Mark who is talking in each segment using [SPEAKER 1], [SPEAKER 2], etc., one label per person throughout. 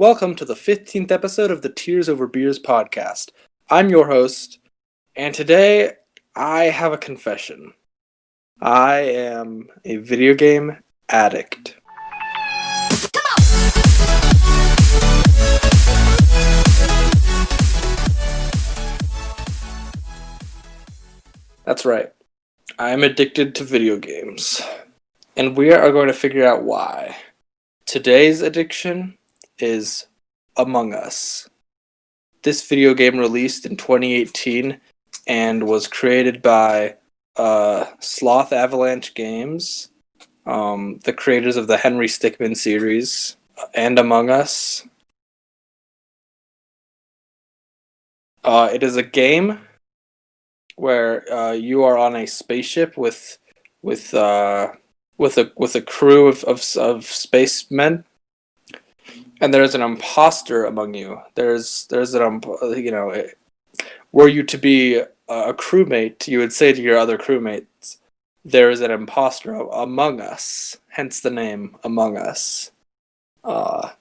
[SPEAKER 1] Welcome to the 15th episode of the Tears Over Beers podcast. I'm your host, and today I have a confession. I am a video game addict. That's right. I'm addicted to video games, and we are going to figure out why. Today's addiction is Among Us. This video game released in 2018 and was created by Sloth Avalanche Games, the creators of the Henry Stickmin series, and Among Us. It is a game where you are on a spaceship with a crew of spacemen, and there's an imposter among you. Were you to be a crewmate, you would say to your other crewmates, "There is an imposter among us." Hence the name Among Us. Yeah,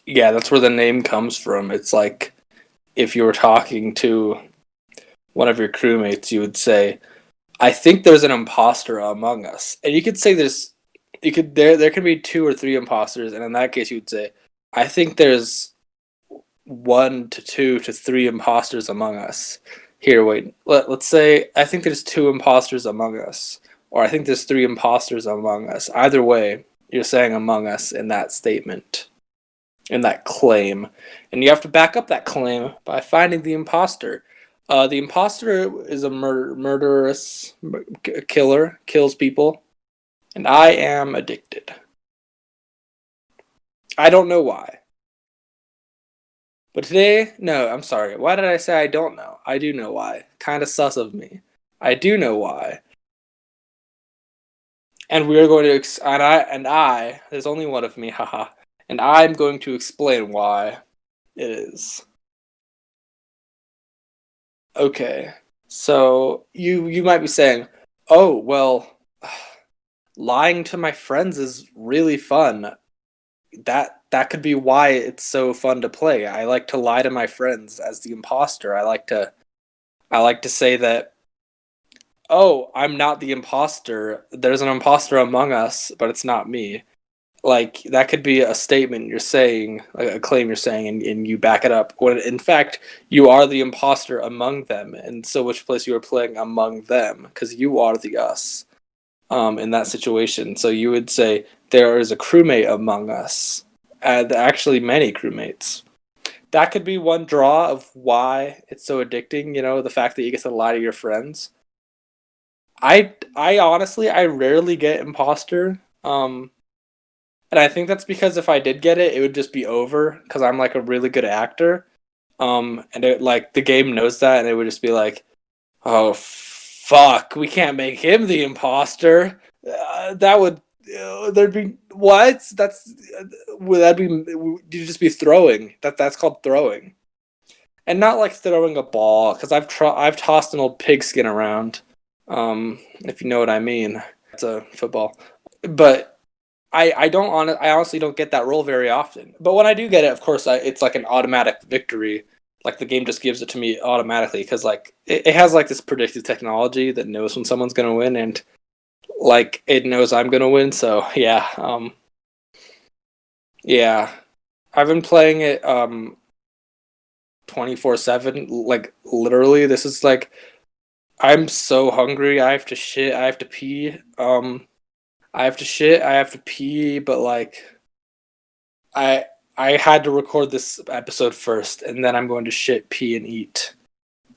[SPEAKER 1] that's where the name comes from. It's like if you were talking to one of your crewmates, you would say, "I think there's an imposter among us," and you could say there can be two or three imposters, and in that case, you would say, "I think there's 1 to 2 to 3 imposters among us." Here, wait. Let's say I think there's 2 imposters among us, or I think there's 3 imposters among us. Either way, you're saying among us in that statement, in that claim, and you have to back up that claim by finding the imposter. The imposter is a murderous killer, kills people, and I am addicted. I don't know why. But today, no, I'm sorry. Why did I say I don't know? I do know why. Kind of sus of me. I do know why. And we are going to there's only one of me, haha. And I'm going to explain why it is. Okay. So you might be saying, "Oh, well, lying to my friends is really fun." That could be why it's so fun to play. I like to lie to my friends as the imposter. I like to say that, "Oh, I'm not the imposter. There's an imposter among us, but it's not me." Like, that could be a statement you're saying, like a claim you're saying, and you back it up. When in fact, you are the imposter among them, and so which place you are playing among them, because you are the us in that situation. So you would say, "There is a crewmate among us." Actually, many crewmates. That could be one draw of why it's so addicting, the fact that you get to lie to your friends. I honestly, I rarely get imposter. And I think that's because if I did get it, it would just be over because I'm like a really good actor. And the game knows that, and it would just be like, "Oh, fuck, we can't make him the imposter." That would there'd be what? That'd be you'd just be throwing. That's called throwing, and not like throwing a ball because I've tossed an old pigskin around. If you know what I mean. It's a football, but. I honestly don't get that role very often. But when I do get it, of course, it's like an automatic victory. Like the game just gives it to me automatically because like it has like this predictive technology that knows when someone's gonna win, and like it knows I'm gonna win. So yeah, yeah, I've been playing it 24/7. Like literally, this is like I'm so hungry. I have to shit. I have to pee. I have to shit, I have to pee, but like I I had to record this episode first, and then I'm going to shit, pee, and eat.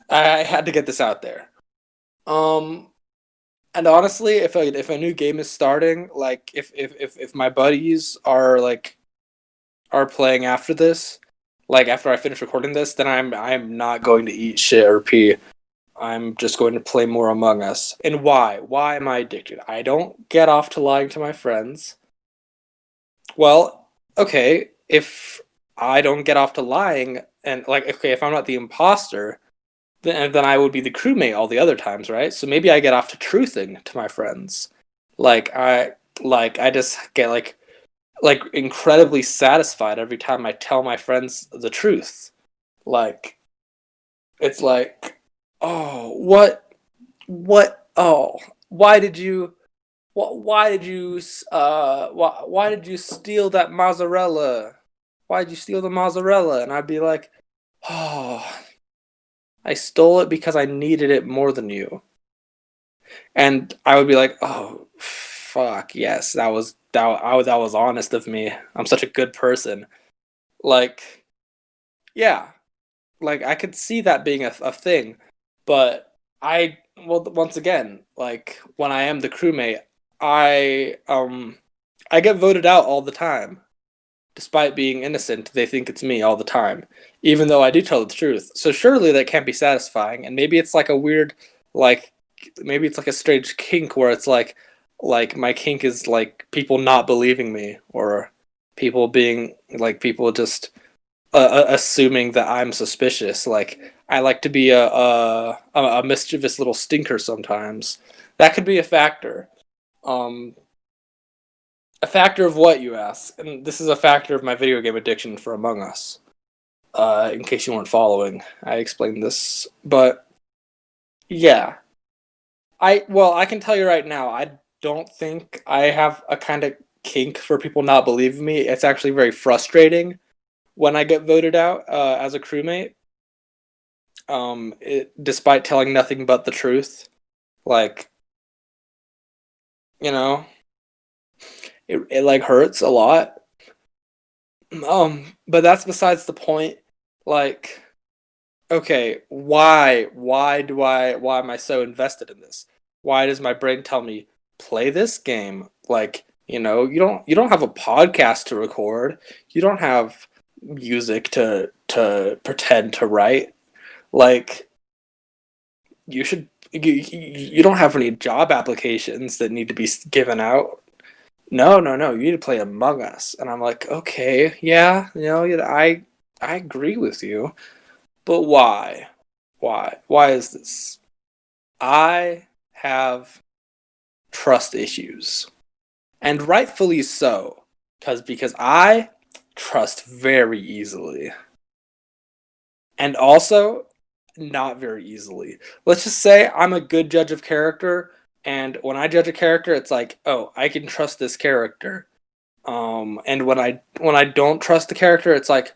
[SPEAKER 1] I had to get this out there. Um, and honestly, if a new game is starting, like if my buddies are playing after this, like after I finish recording this, then I'm not going to eat shit or pee. I'm just going to play more Among Us. And why? Why am I addicted? I don't get off to lying to my friends. Well, okay, if I don't get off to lying, and like, okay, if I'm not the imposter, then I would be the crewmate all the other times, right? So maybe I get off to truthing to my friends. Like I just get like, like incredibly satisfied every time I tell my friends the truth. Like it's like, oh, oh, why did you why did you why did you steal that mozzarella? Why did you steal the mozzarella? And I'd be like, oh, I stole it because I needed it more than you. And I would be like, oh, fuck, yes, that was honest of me. I'm such a good person. Like, yeah, like I could see that being a thing, but well, once again, like when I am the crewmate, I get voted out all the time. Despite being innocent, they think it's me all the time, even though I do tell the truth. So surely that can't be satisfying, and maybe it's like a weird, like maybe it's like a strange kink where it's like my kink is like people not believing me, or people being like people just assuming that I'm suspicious. Like I like to be a mischievous little stinker sometimes. That could be Um, a factor of what, you ask? And this is a factor of my video game addiction for Among Us. In case you weren't following, I explained this, but yeah, I can tell you right now, I don't think I have a kind of kink for people not believing me. It's actually very frustrating when I get voted out as a crewmate. Despite telling nothing but the truth, like you know, it like hurts a lot. But that's besides the point. Like, okay, why am I so invested in this? Why does my brain tell me play this game? Like, you don't have a podcast to record. You don't have music to pretend to write. Like, you don't have any job applications that need to be given out. No, no, no. You need to play Among Us. And I'm like, okay, yeah, I agree with you, but why? Why is this? I have trust issues, and rightfully so, because I trust very easily, and also not very easily. Let's just say I'm a good judge of character, and when I judge a character, it's like, oh, I can trust this character. And when I don't trust the character, it's like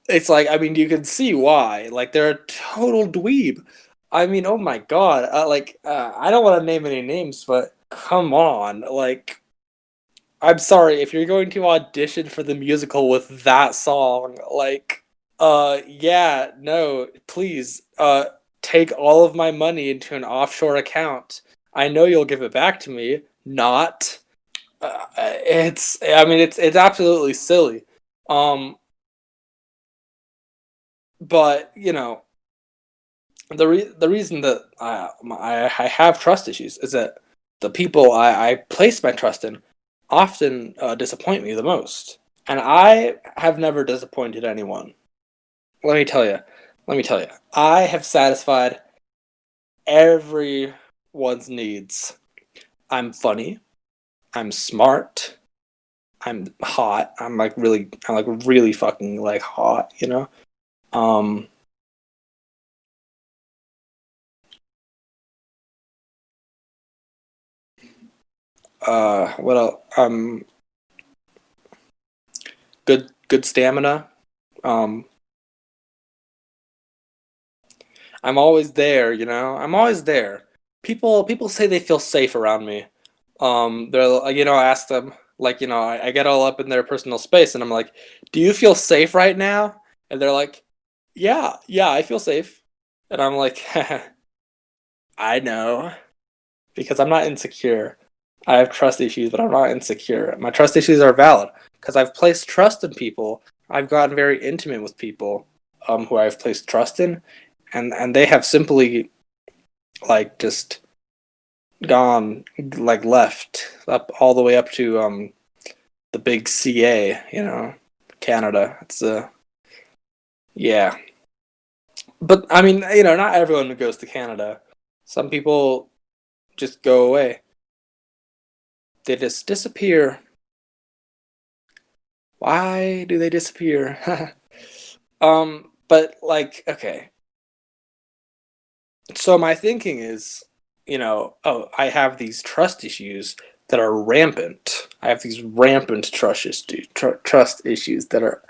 [SPEAKER 1] I mean you can see why. Like they're a total dweeb. I mean, oh my god. I don't want to name any names, but come on. Like I'm sorry if you're going to audition for the musical with that song. Like yeah, no, please take all of my money into an offshore account. I know you'll give it back to me. Not. It's absolutely silly. Um but the reason that I have trust issues is that the people I place my trust in often disappoint me the most, and I have never disappointed anyone. Let me tell you, I have satisfied everyone's needs. I'm funny. I'm smart. I'm hot. I'm like really fucking like hot. Um, what else? Good stamina. Um, I'm always there, I'm always there. People say they feel safe around me. They're like, I ask them, like, I get all up in their personal space, and I'm like, "Do you feel safe right now?" And they're like, "Yeah, yeah, I feel safe." And I'm like, "I know, because I'm not insecure. I have trust issues, but I'm not insecure. My trust issues are valid because I've placed trust in people. I've gotten very intimate with people, who I've placed trust in, and they have simply like just gone like left up all the way up to the big CA, Canada. It's yeah. But I mean, not everyone goes to Canada. Some people just go away. They just disappear. Why do they disappear? But like, okay. So my thinking is, oh, I have these trust issues that are rampant. I have these rampant trust issues that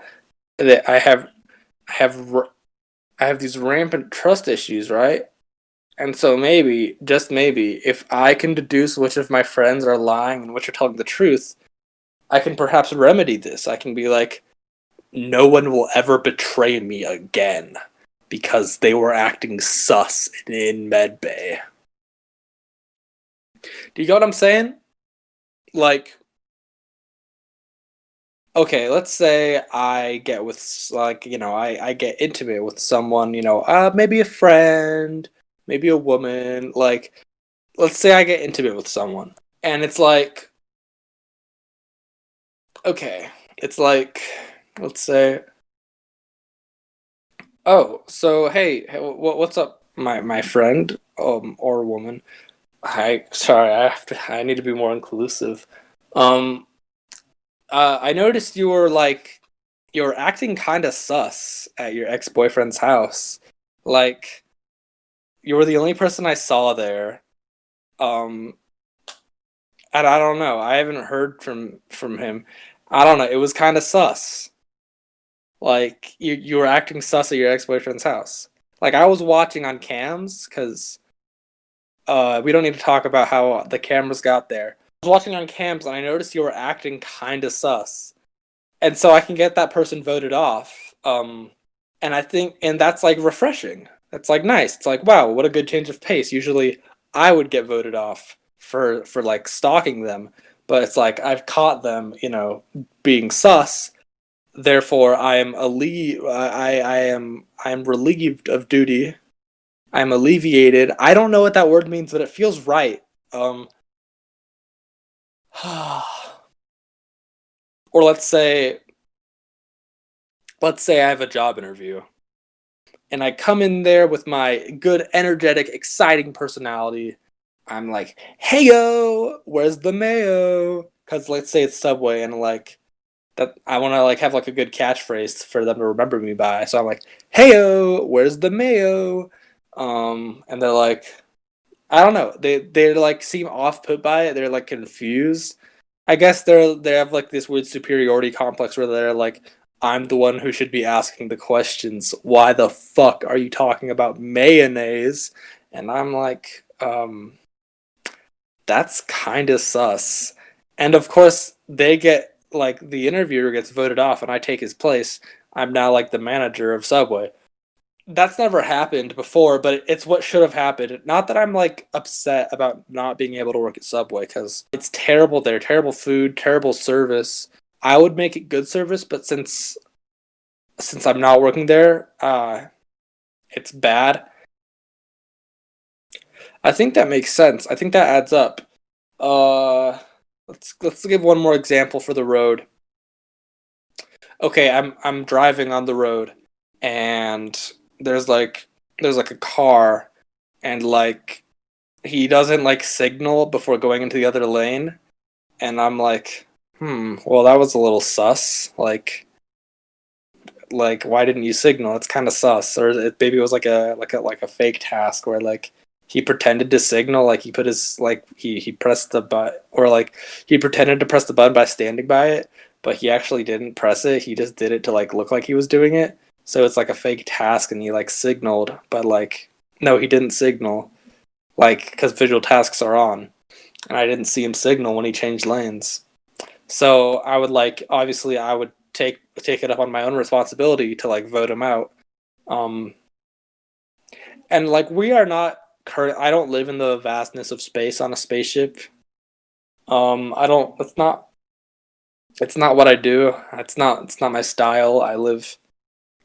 [SPEAKER 1] I have I have these rampant trust issues, right? And so maybe, just maybe, if I can deduce which of my friends are lying and which are telling the truth, I can perhaps remedy this. I can be like, no one will ever betray me again because they were acting sus in medbay. Do you get what I'm saying? Like, okay, let's say I get with, like, I get intimate with someone, maybe a friend, maybe a woman. Like, let's say I get intimate with someone, and it's like, okay, it's like, let's say, oh, so hey, what's up, my friend, or woman? Hi, sorry, I need to be more inclusive. Um, I noticed you were acting kind of sus at your ex-boyfriend's house. Like, you were the only person I saw there. Um, and I don't know. I haven't heard from him. I don't know. It was kind of sus. Like, you were acting sus at your ex-boyfriend's house. Like, I was watching on cams because we don't need to talk about how the cameras got there. I was watching on cams and I noticed you were acting kind of sus. And so I can get that person voted off. And I think, and that's like refreshing. That's like nice. It's like, wow, what a good change of pace. Usually, I would get voted off for like stalking them, but it's like I've caught them, being sus. Therefore, I am relieved of duty. I'm alleviated. I don't know what that word means, but it feels right. Um, or let's say I have a job interview and I come in there with my good, energetic, exciting personality. I'm like, "Heyo, where's the mayo?" Because let's say it's Subway, and like that, I want to like have like a good catchphrase for them to remember me by. So I'm like, "Heyo, where's the mayo?" And they're like, I don't know. They like seem off put by it. They're like confused. I guess they have like this weird superiority complex where they're like, I'm the one who should be asking the questions. Why the fuck are you talking about mayonnaise? And I'm like, that's kind of sus. And of course, they get like the interviewer gets voted off, and I take his place. I'm now like the manager of Subway. That's never happened before, but it's what should have happened. Not that I'm like upset about not being able to work at Subway because it's terrible there, terrible food, terrible service. I would make it good service, but since I'm not working there, it's bad. I think that makes sense. I think that adds up. Uh, let's give one more example for the road. Okay, I'm driving on the road, and there's like a car, and like he doesn't like signal before going into the other lane, and I'm like, well, that was a little sus. Like why didn't you signal? It's kind of sus. Or maybe it was like a fake task where like he pretended to signal, like he put his like he pressed the button, or like he pretended to press the button by standing by it, but he actually didn't press it. He just did it to like look like he was doing it. So it's like a fake task, and he like signaled, but like no, he didn't signal, like because visual tasks are on, and I didn't see him signal when he changed lanes. So I would like obviously I would take it up on my own responsibility to like vote him out. Um, and like we are not current. I don't live in the vastness of space on a spaceship. I don't. It's not. It's not what I do. It's not. It's not my style. I live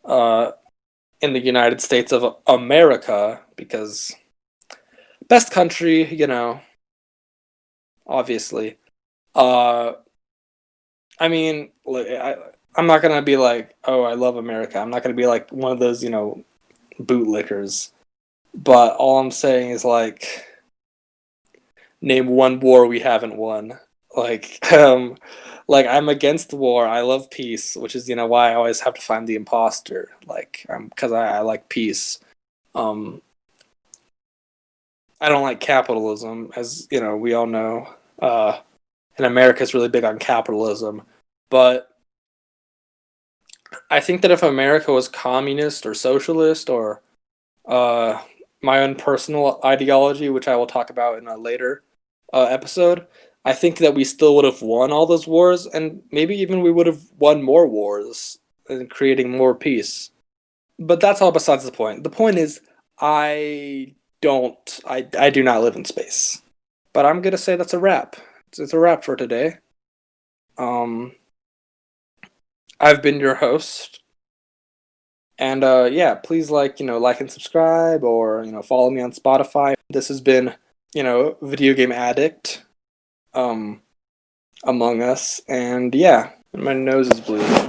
[SPEAKER 1] uh in the United States of America because best country, obviously. Uh, I mean, like, I'm not gonna be like, oh, I love America. I'm not gonna be like one of those, bootlickers. But all I'm saying is like, name one war we haven't won. Like, like I'm against war. I love peace, which is why I always have to find the imposter. Like because I like peace. Um, I don't like capitalism, as we all know. And America's really big on capitalism, but I think that if America was communist or socialist or uh, my own personal ideology, which I will talk about in a later episode, I think that we still would have won all those wars, and maybe even we would have won more wars and creating more peace. But that's all besides the point. The point is, I do not live in space. But I'm gonna say that's a wrap. It's a wrap for today. Um, I've been your host, and yeah, please like and subscribe, or follow me on Spotify. This has been Video Game Addict, um, Among Us, and yeah, my nose is bleeding.